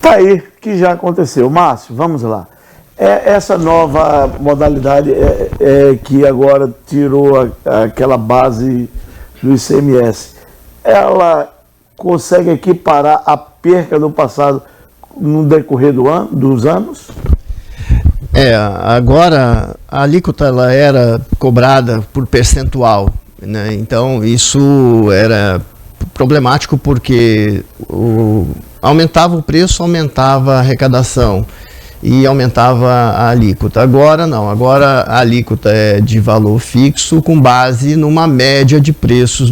Tá aí, que já aconteceu. Márcio, vamos lá. Essa nova modalidade que agora tirou aquela base do ICMS, ela consegue equiparar a perca do passado no decorrer dos anos? Agora a alíquota ela era cobrada por percentual, né? Então isso era problemático porque aumentava o preço, aumentava a arrecadação e aumentava a alíquota. Agora não, agora a alíquota é de valor fixo com base numa média de preços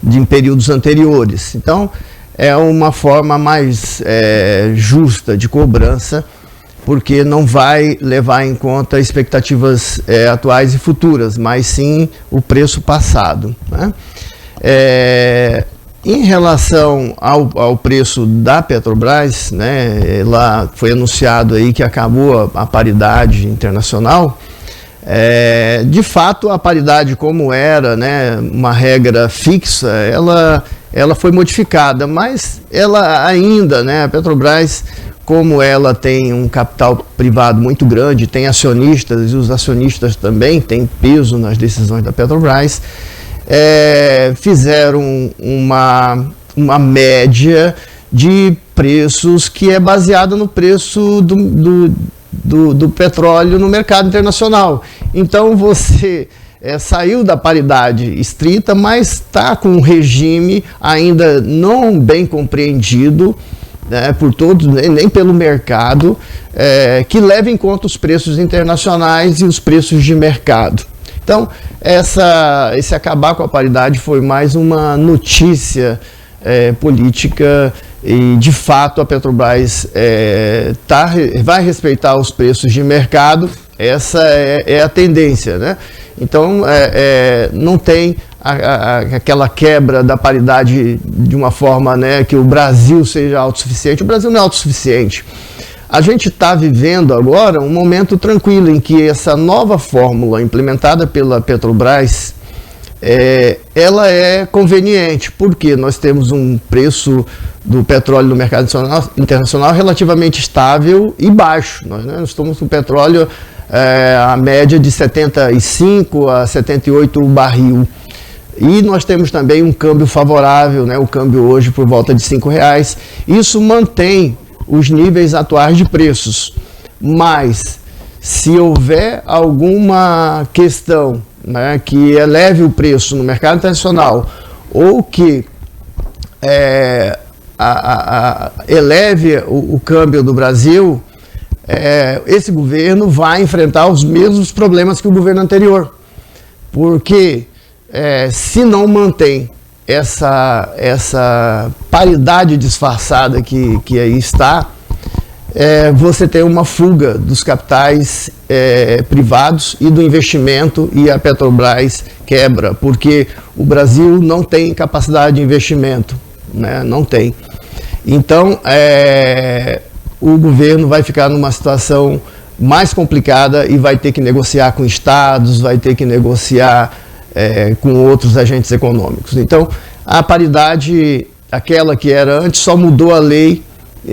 de períodos anteriores. Então é uma forma mais justa de cobrança, porque não vai levar em conta expectativas atuais e futuras, mas sim o preço passado, né? Em relação ao preço da Petrobras, né, lá foi anunciado aí que acabou a paridade internacional. De fato, a paridade como era, né, uma regra fixa, ela foi modificada, mas ela ainda, né, a Petrobras, como ela tem um capital privado muito grande, tem acionistas, e os acionistas também têm peso nas decisões da Petrobras, fizeram uma média de preços que é baseada no preço do petróleo no mercado internacional. Então você saiu da paridade estrita, mas está com um regime ainda não bem compreendido, né, por todos, nem pelo mercado, que leva em conta os preços internacionais e os preços de mercado. Então, esse acabar com a paridade foi mais uma notícia política e, de fato, a Petrobras vai respeitar os preços de mercado. Essa é a tendência, né? Então, não tem aquela quebra da paridade de uma forma, né, que o Brasil seja autossuficiente. O Brasil não é autossuficiente. A gente está vivendo agora um momento tranquilo em que essa nova fórmula implementada pela Petrobras, ela é conveniente, porque nós temos um preço do petróleo no mercado internacional relativamente estável e baixo. Nós estamos com o petróleo a média de 75 a 78 o barril. E nós temos também um câmbio favorável, né, o câmbio hoje por volta de R$5. Isso mantém os níveis atuais de preços, mas se houver alguma questão, né, que eleve o preço no mercado internacional ou que eleve o câmbio do Brasil, esse governo vai enfrentar os mesmos problemas que o governo anterior, porque se não mantém essa paridade disfarçada que aí está, você tem uma fuga dos capitais privados e do investimento, e a Petrobras quebra, porque o Brasil não tem capacidade de investimento, né? Não tem. Então, o governo vai ficar numa situação mais complicada e vai ter que negociar com estados, vai ter que negociar com outros agentes econômicos. Então, a paridade, aquela que era antes, só mudou a lei,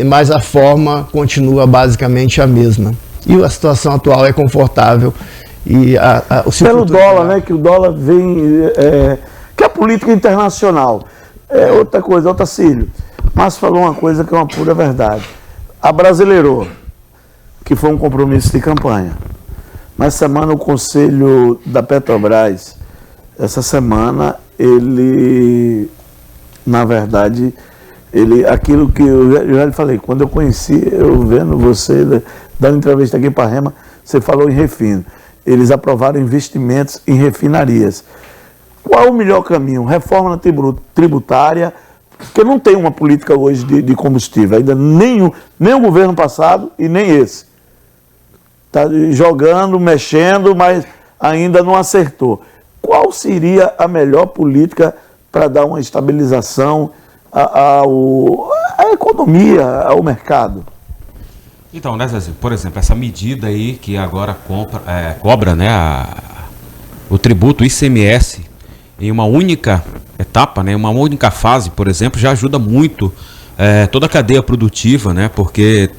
mas a forma continua basicamente a mesma. E a situação atual é confortável. E pelo dólar, né, que o dólar vem... que é a política internacional. Outra coisa, Otacílio. Mas falou uma coisa que é uma pura verdade. Abrasileirou, que foi um compromisso de campanha. Mas semana o Conselho da Petrobras, essa semana, ele, na verdade, aquilo que eu já lhe falei, quando eu conheci, eu vendo você, dando entrevista aqui para a Rema, você falou em refino. Eles aprovaram investimentos em refinarias. Qual o melhor caminho? Reforma tributária, porque não tem uma política hoje de combustível, ainda nem o governo passado e nem esse. Está jogando, mexendo, mas ainda não acertou. Qual seria a melhor política para dar uma estabilização à economia, ao mercado? Então, né, Zezinho, por exemplo, essa medida aí que agora cobra, né, o tributo, o ICMS, em uma única etapa, né, uma única fase, por exemplo, já ajuda muito toda a cadeia produtiva, né? Porque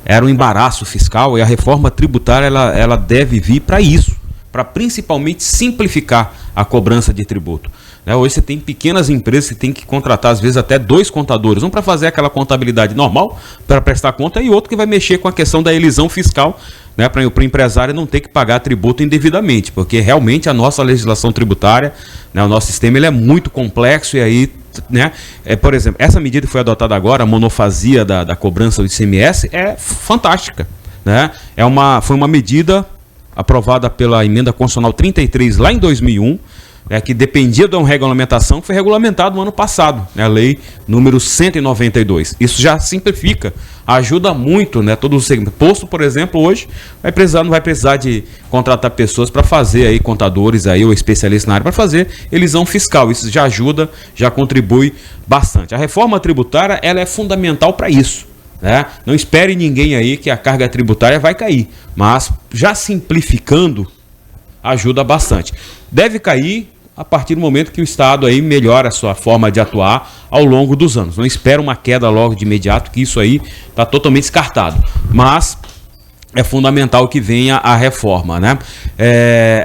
era um embaraço fiscal e a reforma tributária ela deve vir para isso, para principalmente simplificar a cobrança de tributo. Hoje você tem pequenas empresas que tem que contratar às vezes até 2 contadores, um para fazer aquela contabilidade normal, para prestar conta, e outro que vai mexer com a questão da elisão fiscal, né, para o empresário não ter que pagar tributo indevidamente, porque realmente a nossa legislação tributária, né, o nosso sistema ele é muito complexo e aí, né, por exemplo, essa medida que foi adotada agora, a monofasia da cobrança do ICMS, é fantástica, né? Foi uma medida aprovada pela emenda constitucional 33 lá em 2001, que dependia de uma regulamentação que foi regulamentada no ano passado, né, a lei número 192. Isso já simplifica, ajuda muito, né, todo o segmento. Posto, por exemplo, hoje não vai precisar de contratar pessoas para fazer aí, contadores aí, ou especialistas na área, para fazer elisão fiscal. Isso já ajuda, já contribui bastante. A reforma tributária ela é fundamental para isso. Né? Não espere ninguém aí que a carga tributária vai cair, mas já simplificando ajuda bastante. Deve cair a partir do momento que o Estado aí melhora a sua forma de atuar ao longo dos anos. Não espera uma queda logo de imediato, que isso aí está totalmente descartado. Mas é fundamental que venha a reforma, né?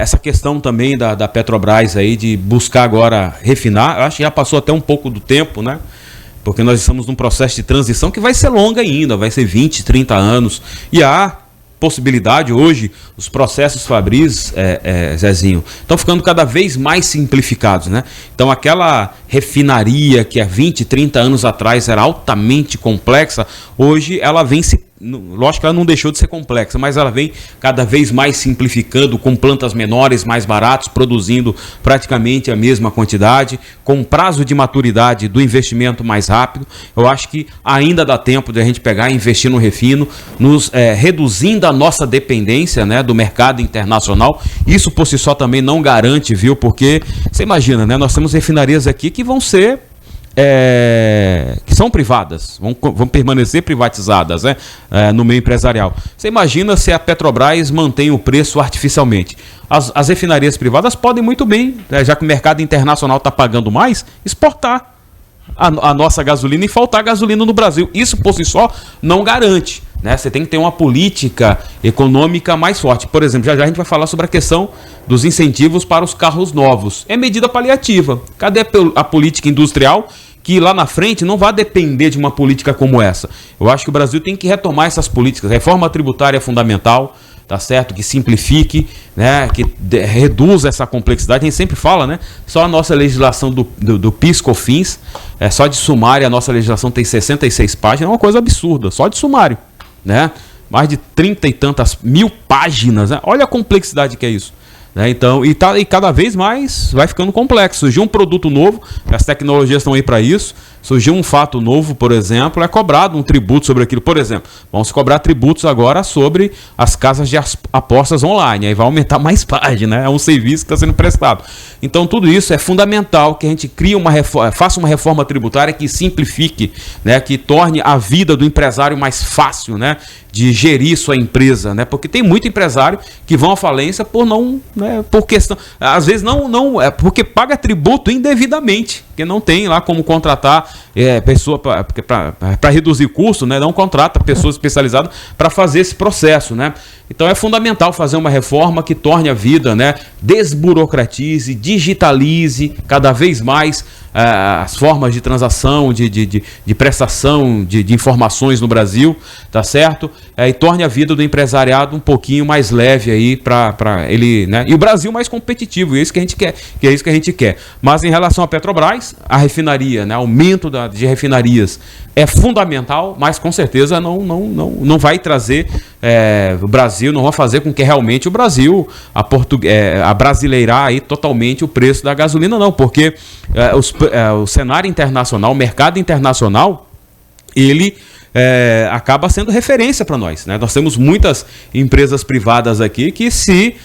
Essa questão também da Petrobras aí de buscar agora refinar, eu acho que já passou até um pouco do tempo, né? Porque nós estamos num processo de transição que vai ser longa ainda, vai ser 20, 30 anos. E há possibilidade hoje, os processos Fabris, Zezinho, estão ficando cada vez mais simplificados, né? Então aquela refinaria que há 20, 30 anos atrás era altamente complexa, hoje ela vem se... Lógico que ela não deixou de ser complexa, mas ela vem cada vez mais simplificando, com plantas menores, mais baratos, produzindo praticamente a mesma quantidade, com prazo de maturidade do investimento mais rápido. Eu acho que ainda dá tempo de a gente pegar e investir no refino, reduzindo a nossa dependência, né, do mercado internacional. Isso por si só também não garante, viu? Porque você imagina, né, nós temos refinarias aqui que vão ser que são privadas, vão permanecer privatizadas, né, no meio empresarial. Você imagina se a Petrobras mantém o preço artificialmente. As refinarias privadas podem muito bem, já que o mercado internacional está pagando mais, exportar a nossa gasolina e faltar gasolina no Brasil. Isso por si só não garante, né? Você tem que ter uma política econômica mais forte. Por exemplo, já a gente vai falar sobre a questão dos incentivos para os carros novos. É medida paliativa. Cadê a política industrial que lá na frente não vai depender de uma política como essa? Eu acho que o Brasil tem que retomar essas políticas. Reforma tributária é fundamental, tá certo? Que simplifique, né? Que reduza essa complexidade. A gente sempre fala, né? Só a nossa legislação do PIS/COFINS, só de sumário, a nossa legislação tem 66 páginas, é uma coisa absurda, só de sumário, né? Mais de 30 e tantas mil páginas, né? Olha a complexidade que é isso. Então, e cada vez mais vai ficando complexo. Surgiu um produto novo, as tecnologias estão aí para isso. Surgiu um fato novo, por exemplo, é cobrado um tributo sobre aquilo. Por exemplo, vamos cobrar tributos agora sobre as casas de apostas online. Aí vai aumentar mais página, né? É um serviço que está sendo prestado. Então, tudo isso é fundamental que a gente faça uma reforma tributária que simplifique, né? Que torne a vida do empresário mais fácil, né? De gerir sua empresa, né? Porque tem muito empresário que vão à falência por não, né? Por questão, às vezes não porque paga tributo indevidamente, porque não tem lá como contratar pessoa para reduzir custo, né? Não contrata pessoas especializadas para fazer esse processo, né? Então é fundamental fazer uma reforma que torne a vida, né? Desburocratize, digitalize cada vez mais as formas de transação, de prestação de informações no Brasil, tá certo? E torne a vida do empresariado um pouquinho mais leve aí para ele, né? E o Brasil mais competitivo, é isso que a gente quer, que é isso que a gente quer. Mas em relação à Petrobras, a refinaria, né? Aumento de refinarias é fundamental, mas com certeza não vai trazer o Brasil, não vai fazer com que realmente o Brasil abrasileirar aí totalmente o preço da gasolina, não, porque o cenário internacional, o mercado internacional, ele acaba sendo referência para nós, né? Nós temos muitas empresas privadas aqui que, se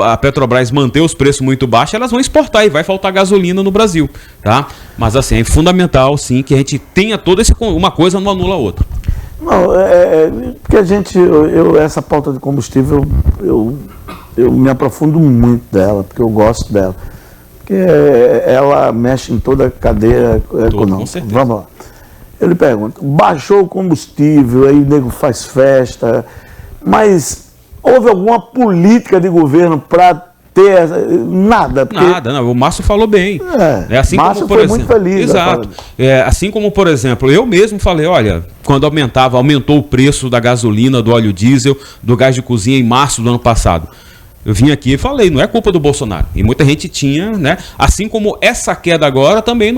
a Petrobras manter os preços muito baixos, elas vão exportar e vai faltar gasolina no Brasil, tá? Mas assim, é fundamental sim que a gente tenha todo uma coisa não anula a outra. Não, porque essa pauta de combustível, eu me aprofundo muito dela, porque eu gosto dela. Porque ela mexe em toda a cadeia econômica. Com certeza. Vamos lá. Eu lhe pergunto, baixou o combustível, aí o nego faz festa, mas houve alguma política de governo para ter nada? Porque... Nada, não, o Márcio falou bem. Assim Márcio como, por foi exemplo, muito feliz. Exato. Assim como, por exemplo, eu mesmo falei, olha, quando aumentou o preço da gasolina, do óleo diesel, do gás de cozinha em março do ano passado. Eu vim aqui e falei, não é culpa do Bolsonaro. E muita gente tinha, né? Assim como essa queda agora também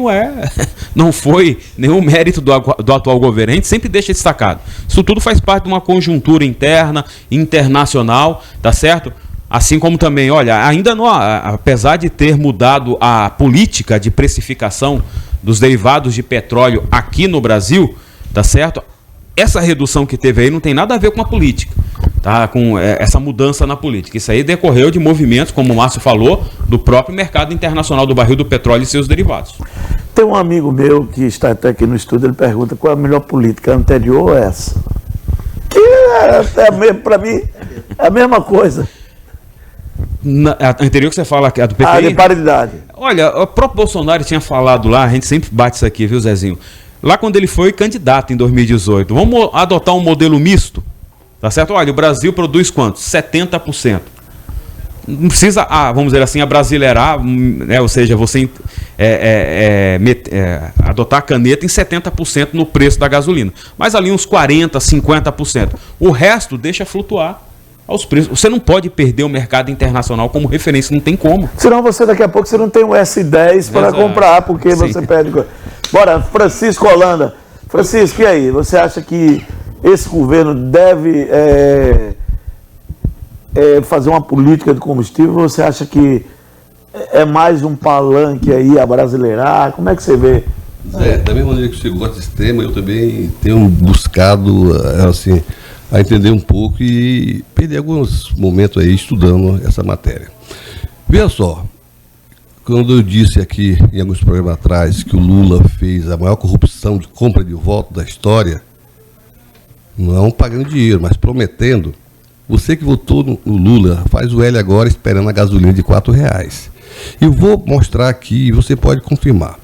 não foi nenhum mérito do atual governo. A gente sempre deixa destacado. Isso tudo faz parte de uma conjuntura interna, internacional, tá certo? Assim como também, olha, ainda não, apesar de ter mudado a política de precificação dos derivados de petróleo aqui no Brasil, tá certo? Essa redução que teve aí não tem nada a ver com a política, tá? Com essa mudança na política. Isso aí decorreu de movimentos, como o Márcio falou, do próprio mercado internacional do barril do petróleo e seus derivados. Tem um amigo meu que está até aqui no estúdio, ele pergunta qual é a melhor política, a anterior ou essa? Que para mim é a mesma coisa. A anterior que você fala, a do PPI? A de paridade. Olha, o próprio Bolsonaro tinha falado lá, a gente sempre bate isso aqui, viu, Zezinho? Lá quando ele foi candidato em 2018, vamos adotar um modelo misto, tá certo? Olha, o Brasil produz quanto? 70%. Não precisa, vamos dizer assim, abrasileirar, né? Ou seja, você adotar a caneta em 70% no preço da gasolina. Mas ali uns 40%, 50%. O resto deixa flutuar aos preços. Você não pode perder o mercado internacional como referência, não tem como. Senão você daqui a pouco você não tem um S10 para comprar, porque você perde. Bora, Francisco Holanda. Francisco, e aí? Você acha que esse governo deve fazer uma política de combustível? Ou você acha que é mais um palanque aí a brasileirar? Como é que você vê? Da mesma maneira que você gosta desse tema, eu também tenho buscado, assim, a entender um pouco e perder alguns momentos aí estudando essa matéria. Veja só, quando eu disse aqui em alguns programas atrás que o Lula fez a maior corrupção de compra de voto da história, não pagando dinheiro, mas prometendo, você que votou no Lula, faz o L agora esperando a gasolina de R$4. Eu vou mostrar aqui e você pode confirmar.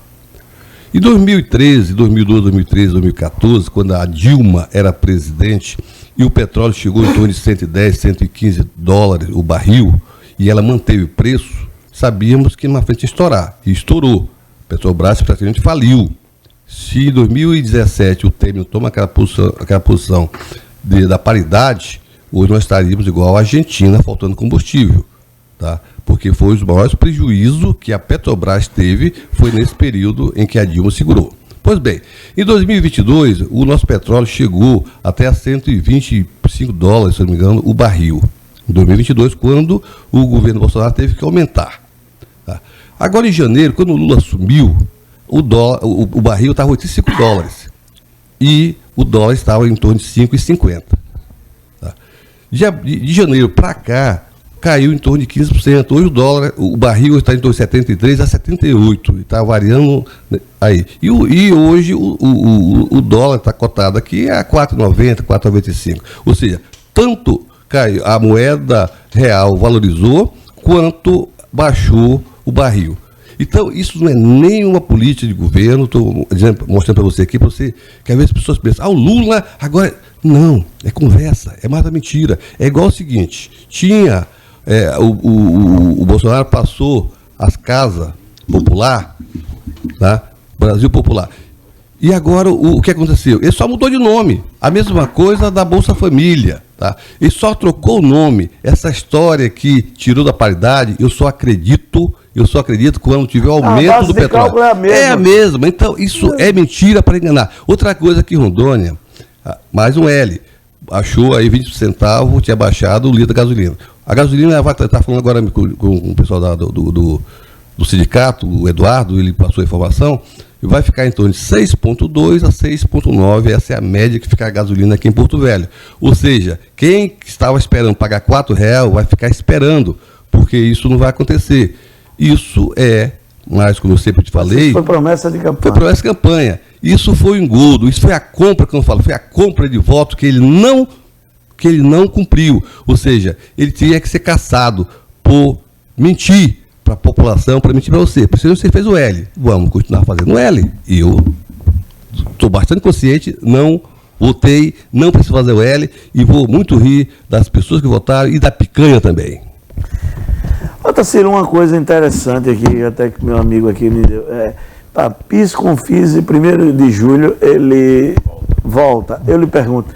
Em 2013, 2012, 2013, 2014, quando a Dilma era presidente e o petróleo chegou em torno de 110, 115 dólares o barril e ela manteve o preço, sabíamos que na frente ia estourar. E estourou. Petrobras praticamente faliu. Se em 2017 o Temer toma aquela posição da paridade, hoje nós estaríamos igual a Argentina, faltando combustível. Tá? Porque foi os maiores prejuízos que a Petrobras teve, foi nesse período em que a Dilma segurou. Pois bem, em 2022, o nosso petróleo chegou até a 125 dólares, se não me engano, o barril. Em 2022, quando o governo Bolsonaro teve que aumentar. Tá? Agora, em janeiro, quando o Lula assumiu, o barril estava 85 dólares. E o dólar estava em torno de 5,50. Tá? De janeiro para cá, caiu em torno de 15%. Hoje o barril está em torno de 73 a 78, está variando aí. E hoje o dólar está cotado aqui a 4,90, 4,95. Ou seja, tanto caiu, a moeda real valorizou, quanto baixou o barril. Então, isso não é nenhuma política de governo, estou mostrando para você aqui, para você, que às vezes as pessoas pensam, o Lula agora... Não, é conversa, é mais da mentira. É igual o seguinte, o Bolsonaro passou as casas popular, tá? Brasil Popular. E agora o que aconteceu? Ele só mudou de nome. A mesma coisa da Bolsa Família. Tá? Ele só trocou o nome. Essa história que tirou da paridade, eu só acredito quando tiver o aumento do petróleo. É a mesma. Então, isso é mentira para enganar. Outra coisa que Rondônia, mais um L, achou aí 20 centavos, tinha baixado o litro da gasolina. A gasolina, está falando agora com o pessoal do sindicato, o Eduardo, ele passou a informação, e vai ficar em torno de 6,2 a 6,9, essa é a média que fica a gasolina aqui em Porto Velho. Ou seja, quem estava esperando pagar R$4 vai ficar esperando, porque isso não vai acontecer. Isso é, mas como eu sempre te falei... Isso foi promessa de campanha. Foi promessa de campanha. Isso foi um engodo, isso foi a compra, que eu falo, foi a compra de voto que ele não cumpriu. Ou seja, ele tinha que ser caçado por mentir para a população, para mentir para você. Por isso você fez o L. Vamos continuar fazendo o L. E eu estou bastante consciente, não votei, não preciso fazer o L e vou muito rir das pessoas que votaram e da picanha também. Otacílio, uma coisa interessante aqui, até que meu amigo aqui me deu. PIS, CONFIS, 1º de julho, ele volta. Eu lhe pergunto,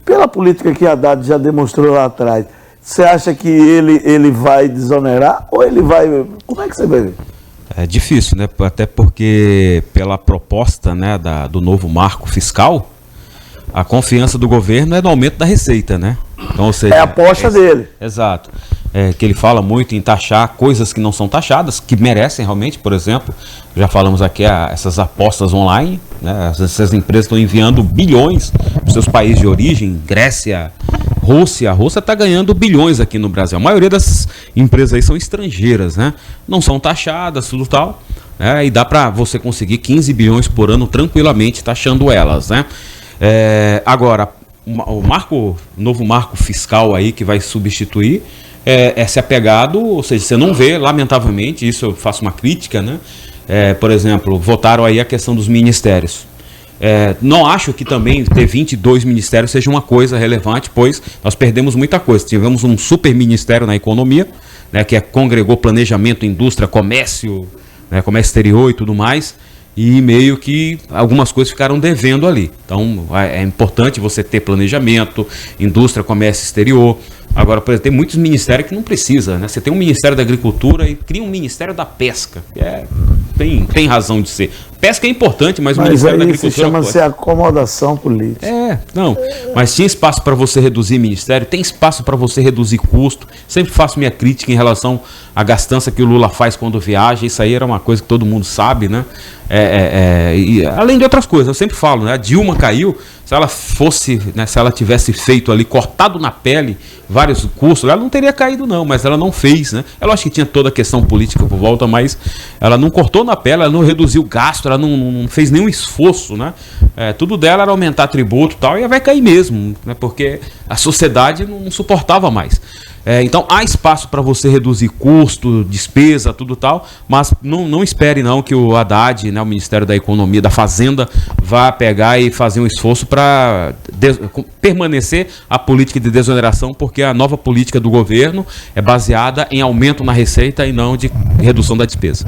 pela política que Haddad já demonstrou lá atrás, você acha que ele vai desonerar ou ele vai... Como é que você vai ver? É difícil, né? Até porque pela proposta, né, do novo marco fiscal, a confiança do governo é no aumento da receita, né? Então, ou seja, é a aposta dele. Exato. Que ele fala muito em taxar coisas que não são taxadas, que merecem realmente, por exemplo, já falamos aqui, essas apostas online, né? Essas empresas estão enviando bilhões para os seus países de origem, Grécia, Rússia. A Rússia está ganhando bilhões aqui no Brasil. A maioria dessas empresas aí são estrangeiras, né? Não são taxadas, tudo tal, né? E dá para você conseguir 15 bilhões por ano tranquilamente taxando elas, né? Agora, o novo marco fiscal aí que vai substituir é ser apegado, ou seja, você não vê, lamentavelmente, isso eu faço uma crítica, né? Por exemplo, votaram aí a questão dos ministérios. Não acho que também ter 22 ministérios seja uma coisa relevante, pois nós perdemos muita coisa. Tivemos um super ministério na economia, né, que congregou planejamento, indústria, comércio, né, comércio exterior e tudo mais, e meio que algumas coisas ficaram devendo ali. Então é importante você ter planejamento, indústria, comércio exterior. Agora, por exemplo, tem muitos ministérios que não precisa, né? Você tem um Ministério da Agricultura e cria um Ministério da Pesca. Tem razão de ser. Pesca é importante, mas o Ministério da Agricultura... chama-se acomodação política. Não. Mas tinha espaço para você reduzir ministério, tem espaço para você reduzir custo. Sempre faço minha crítica em relação à gastança que o Lula faz quando viaja. Isso aí era uma coisa que todo mundo sabe, né? E, além de outras coisas, eu sempre falo, né? A Dilma caiu, se ela fosse, né, se ela tivesse feito ali, cortado na pele vários custos, ela não teria caído não, mas ela não fez, né? Ela acho que tinha toda a questão política por volta, mas ela não cortou na pele, ela não reduziu o gasto, ela não fez nenhum esforço, né? Tudo dela era aumentar tributo e tal, e ela vai cair mesmo, né? Porque a sociedade não suportava mais. Então há espaço para você reduzir custo, despesa, tudo tal, mas não espere não que o Haddad, né, o Ministério da Economia, da Fazenda, vá pegar e fazer um esforço para permanecer a política de desoneração, porque a nova política do governo é baseada em aumento na receita e não de redução da despesa.